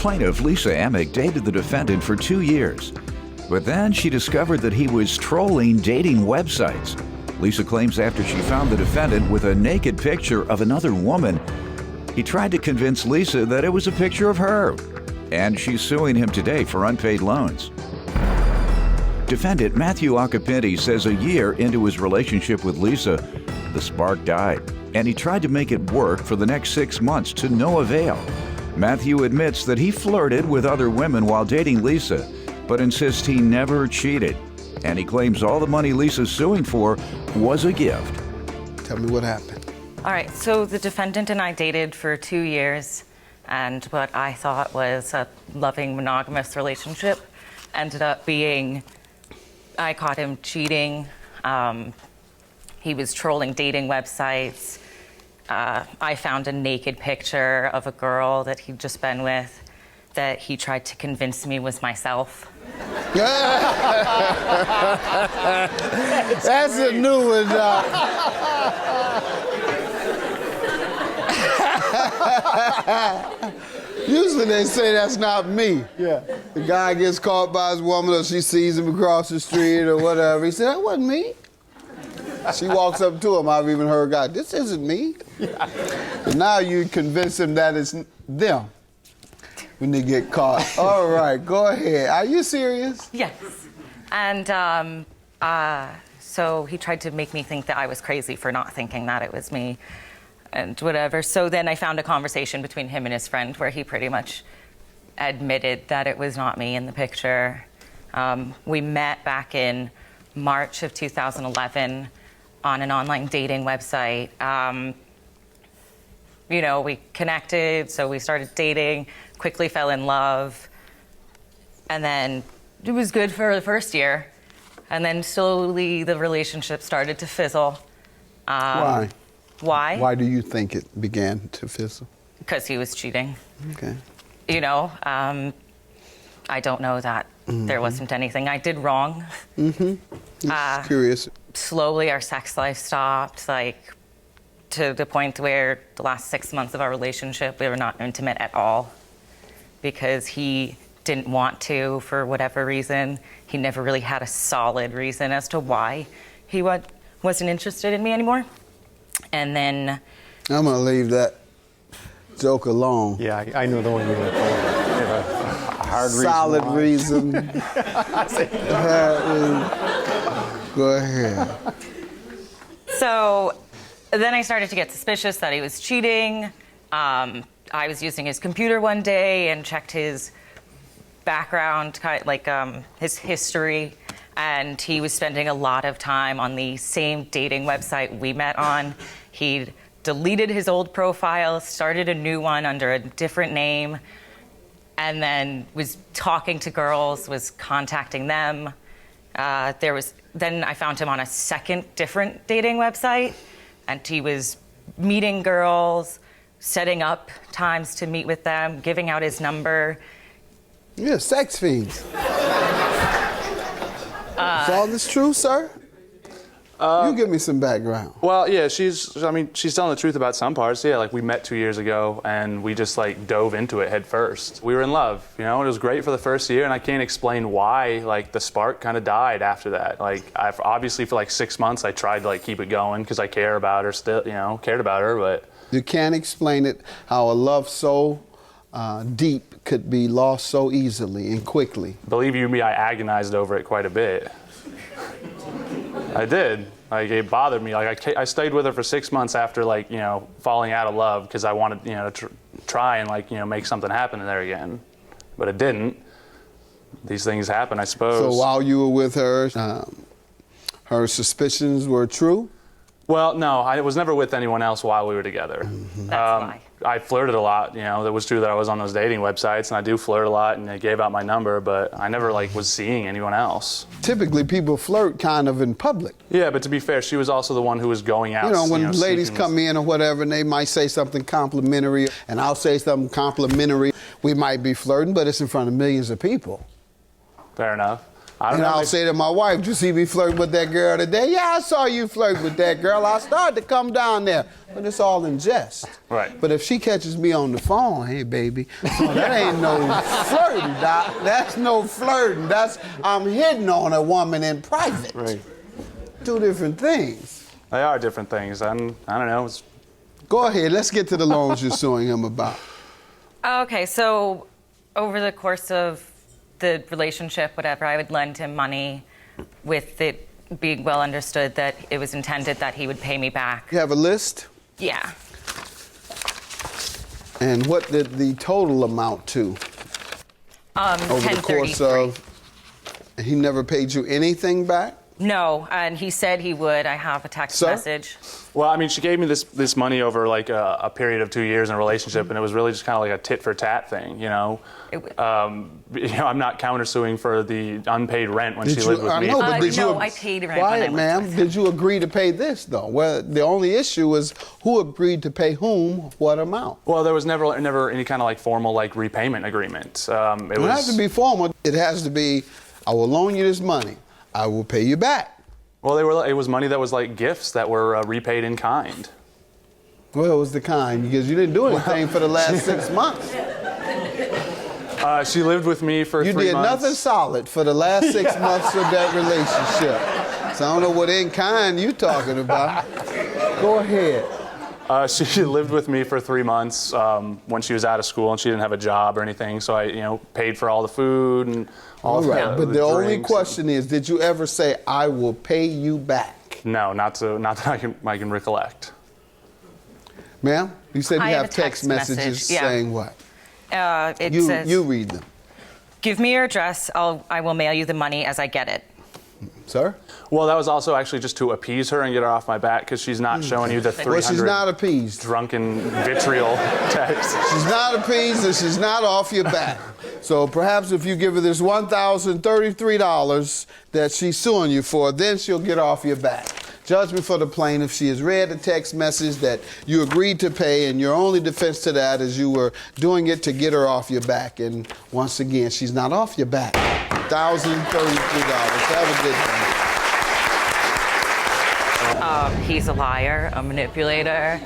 plaintiff, Lisa Amick, dated the defendant for 2 years. But then she discovered that he was trolling dating websites. Lisa claims after she found the defendant with a naked picture of another woman, he tried to convince Lisa that it was a picture of her. And she's suing him today for unpaid loans. Defendant Matthew Acapinti says a year into his relationship with Lisa, the spark died, and he tried to make it work for the next 6 months to no avail. Matthew admits that he flirted with other women while dating Lisa, but insists he never cheated. And he claims all the money Lisa's suing for was a gift. Tell me what happened. All right, so the defendant and I dated for 2 years, and what I thought was a loving monogamous relationship ended up being, I caught him cheating. He was trolling dating websites. I found a naked picture of a girl that he'd just been with that he tried to convince me was myself. That's a new one, Usually they say that's not me. Yeah. The guy gets caught by his woman or she sees him across the street or whatever. He said, that wasn't me. She walks up to him. I've even heard a guy, this isn't me. Yeah. But now you convince him that it's them when they get caught. All right, go ahead. Are you serious? Yes. And so he tried to make me think that I was crazy for not thinking that it was me and whatever. So then I found a conversation between him and his friend where he pretty much admitted that it was not me in the picture. We met back in March of 2011 on an online dating website. You know, we connected, so we started dating, quickly fell in love, and then it was good for the first year, and then slowly the relationship started to fizzle. Why? Why? Why do you think it began to fizzle? Because he was cheating. Okay. You know, I don't know that there wasn't anything I did wrong. Just curious. Slowly our sex life stopped, like, to the point where the last 6 months of our relationship, we were not intimate at all because he didn't want to for whatever reason. He never really had a solid reason as to why he wasn't interested in me anymore. And then... I'm going to leave that joke alone. Yeah, I know the one you're going to pull. A hard reason. Solid reason. Go ahead. So then I started to get suspicious that he was cheating. I was using his computer one day and checked his background, his history, and he was spending a lot of time on the same dating website we met on. He'd deleted his old profile, started a new one under a different name, and then was talking to girls, was contacting them. Then I found him on a second different dating website, and he was meeting girls, setting up times to meet with them, giving out his number. Yeah, sex fiends. Is all this true, sir? You give me some background. Well, yeah, she's telling the truth about some parts. Yeah, like we met 2 years ago and we just like dove into it head first. We were in love, you know, it was great for the first year and I can't explain why like the spark kind of died after that. Like I've obviously for like 6 months I tried to like keep it going because I care about her still, you know, cared about her, but. You can't explain it, how a love so deep could be lost so easily and quickly. Believe you me, I agonized over it quite a bit. I did. Like, it bothered me. Like, I stayed with her for 6 months after, like, you know, falling out of love because I wanted, you know, to try and, like, you know, make something happen there again. But it didn't. These things happen, I suppose. So while you were with her, her suspicions were true? Well, no, I was never with anyone else while we were together. That's why. I flirted a lot, you know. It was true that I was on those dating websites, and I do flirt a lot, and they gave out my number, but I never, like, was seeing anyone else. Typically, people flirt kind of in public. Yeah, but to be fair, she was also the one who was going out. You know, when ladies seeking... come in or whatever, and they might say something complimentary, and I'll say something complimentary. We might be flirting, but it's in front of millions of people. Fair enough. I don't And know. I'll say to my wife, "Did you see me flirting with that girl today?" "Yeah, I saw you flirt with that girl. I started to come down there." But it's all in jest. Right. But if she catches me on the phone, "Hey, baby," oh, that ain't no flirting, Doc. That's no flirting. I'm hitting on a woman in private. Right. Two different things. They are different things. I don't know. Go ahead. Let's get to the loans you're suing him about. Okay, so over the course of the relationship, whatever, I would lend him money with it being well understood that it was intended that he would pay me back. You have a list? Yeah. And what did the total amount to over the course 1033. of? He never paid you anything back? No, and he said he would. I have a text Sir? message. Well, I mean, she gave me this money over like a period of 2 years in a relationship, and it was really just kind of like a tit for tat thing, you know. I'm not countersuing for the unpaid rent when she lived with me. No, but did you? I paid rent Quiet, when I lived ma'am. with Did you agree to pay this though? Well, the only issue is who agreed to pay whom what amount. Well, there was never any kind of like formal like repayment agreement. It It doesn't have to be formal. It has to be, "I will loan you this money. I will pay you back." Well, it was money that was like gifts that were repaid in kind. Well, it was the kind because you didn't do anything for the last 6 months. She lived with me for 3 months. You did nothing solid for the last 6 months of that relationship. So I don't know what in kind you talking about. Go ahead. She lived with me for 3 months when she was out of school and she didn't have a job or anything. So I, paid for all the food and all right, but the only drinks question is, did you ever say, "I will pay you back"? No, not that I can recollect. Ma'am, you said you I have have a text text messages message, yeah. saying what? It You says, read them, "Give me your address. I will mail you the money as I get it." sir. Well, that was also actually just to appease her and get her off my back because she's not showing you the 300 Well, she's not appeased. drunken vitriol text. She's not appeased and she's not off your back. So perhaps if you give her this $1,033 that she's suing you for, then she'll get off your back. Judgment for the plaintiff. She has read the text message that you agreed to pay, and your only defense to that is you were doing it to get her off your back. And once again, she's not off your back. $1,033. Have a good day. He's a liar, a manipulator,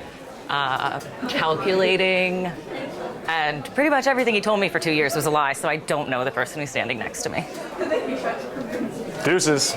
calculating, and pretty much everything he told me for 2 years was a lie, so I don't know the person who's standing next to me. Deuces.